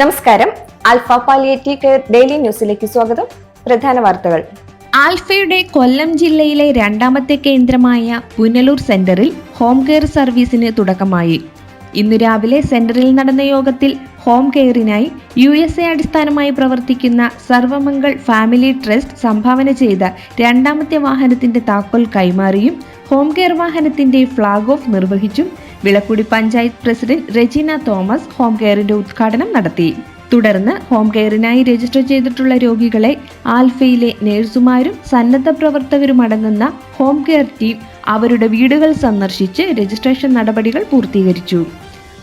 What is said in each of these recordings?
നമസ്കാരം. Alpha palliative care daily ന്യൂസിലേക്ക് സ്വാഗതം. പ്രധാന വാർത്തകൾ. ആൽഫയുടെ കൊല്ലം ജില്ലയിലെ രണ്ടാമത്തെ കേന്ദ്രമായ പുനലൂർ സെന്ററിൽ ഹോം കെയർ സർവീസിന് തുടക്കമായി. ഇന്നു രാവിലെ സെന്ററിൽ നടന്ന യോഗത്തിൽ ഹോം കെയറിനായി USA അടിസ്ഥാനമായി പ്രവർത്തിക്കുന്ന സർവമംഗൾ ഫാമിലി ട്രസ്റ്റ് സംഭാവന ചെയ്ത രണ്ടാമത്തെ വാഹനത്തിന്റെ താക്കോൽ കൈമാറിയും ഹോം കെയർ വാഹനത്തിന്റെ ഫ്ളാഗ് ഓഫ് നിർവഹിച്ചും വിളക്കുടി പഞ്ചായത്ത് പ്രസിഡന്റ് റെജിന തോമസ് ഹോം കെയറിന്റെ ഉദ്ഘാടനം നടത്തി. തുടർന്ന് ഹോം കെയറിനായി രജിസ്റ്റർ ചെയ്തിട്ടുള്ള രോഗികളെ ആൽഫയിലെ നഴ്സുമാരും സന്നദ്ധ പ്രവർത്തകരും അടങ്ങുന്ന ഹോം കെയർ ടീം അവരുടെ വീടുകൾ സന്ദർശിച്ച് രജിസ്ട്രേഷൻ നടപടികൾ പൂർത്തീകരിച്ചു.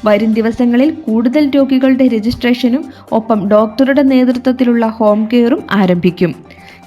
വരും ദിവസങ്ങളിൽ കൂടുതൽ രോഗികളുടെ രജിസ്ട്രേഷനും ഒപ്പം ഡോക്ടറുടെ നേതൃത്വത്തിലുള്ള ഹോം കെയറും ആരംഭിക്കും.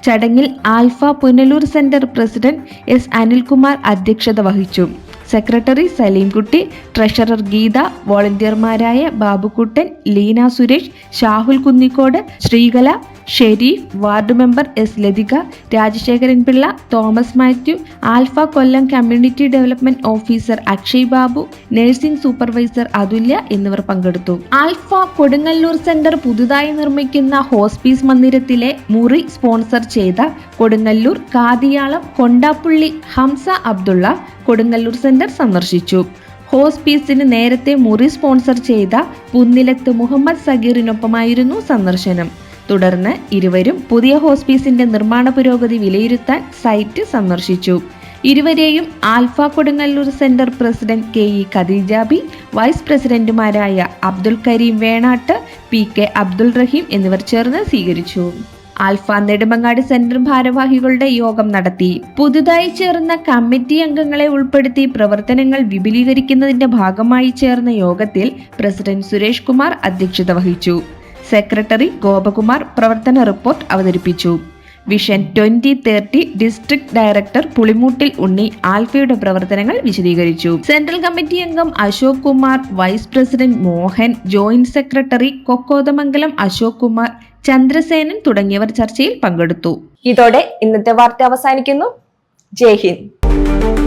ചടങ്ങിൽ Alpha Punalur centre president S. Anilkumar അധ്യക്ഷത വഹിച്ചു. സെക്രട്ടറി സലീംകുട്ടി, ട്രഷറർ ഗീത, വോളണ്ടിയർമാരായ Babukuttan, Leena Suresh, Shahul Kunnicode, Sreekala, Sherif, ward member S. Lathika, Rajasekharan Pillai, Thomas Mathew, Alpha Kollam community development officer Akshay Babu, nursing supervisor Athulya എന്നിവർ പങ്കെടുത്തു. ആൽഫ കൊടുങ്ങല്ലൂർ സെന്റർ പുതുതായി നിർമ്മിക്കുന്ന ഹോസ്പീസ് മന്ദിരത്തിലെ മുറി സ്പോൺസർ ചെയ്ത കൊടുങ്ങല്ലൂർ, കാതിയാളം, കൊണ്ടാപ്പുള്ളി ഹംസ അബ്ദുള്ള കൊടുങ്ങല്ലൂർ സെന്റർ സന്ദർശിച്ചു. ഹോസ്പീസിന് നേരത്തെ മുറി സ്പോൺസർ ചെയ്ത പുന്നിലത്ത് മുഹമ്മദ് സഗീറിനൊപ്പമായിരുന്നു സന്ദർശനം. തുടർന്ന് ഇരുവരും പുതിയ ഹോസ്പീസിന്റെ നിർമ്മാണ പുരോഗതി വിലയിരുത്താൻ സൈറ്റ് സന്ദർശിച്ചു. ഇരുവരെയും Alpha Kodungallur centre president KE Khadeejabi, vice പ്രസിഡന്റുമാരായ അബ്ദുൽ കരീം വേണാട്ട്, PK അബ്ദുൾ റഹീം എന്നിവർ ചേർന്ന് സ്വീകരിച്ചു. ആൽഫ നെടുമങ്ങാട് സെന്റർ ഭാരവാഹികളുടെ യോഗം നടത്തി. പുതുതായി ചേർന്ന കമ്മിറ്റി അംഗങ്ങളെ ഉൾപ്പെടുത്തി പ്രവർത്തനങ്ങൾ വിപുലീകരിക്കുന്നതിന്റെ ഭാഗമായി ചേർന്ന യോഗത്തിൽ പ്രസിഡന്റ് സുരേഷ് കുമാർ അധ്യക്ഷത വഹിച്ചു. സെക്രട്ടറി ഗോപകുമാർ പ്രവർത്തന റിപ്പോർട്ട് അവതരിപ്പിച്ചു. Vision 2030 district director Pulimoottil Unni ആൽഫയുടെ പ്രവർത്തനങ്ങൾ വിശദീകരിച്ചു. സെൻട്രൽ കമ്മിറ്റി അംഗം Ashok Kumar, vice president Mohan, joint secretary Kokkothamangalam Ashok Kumar, Chandrasenan തുടങ്ങിയവർ ചർച്ചയിൽ പങ്കെടുത്തു. ഇതോടെ ഇന്നത്തെ വാർത്ത അവസാനിക്കുന്നു. ജയ് ഹിന്ദ്.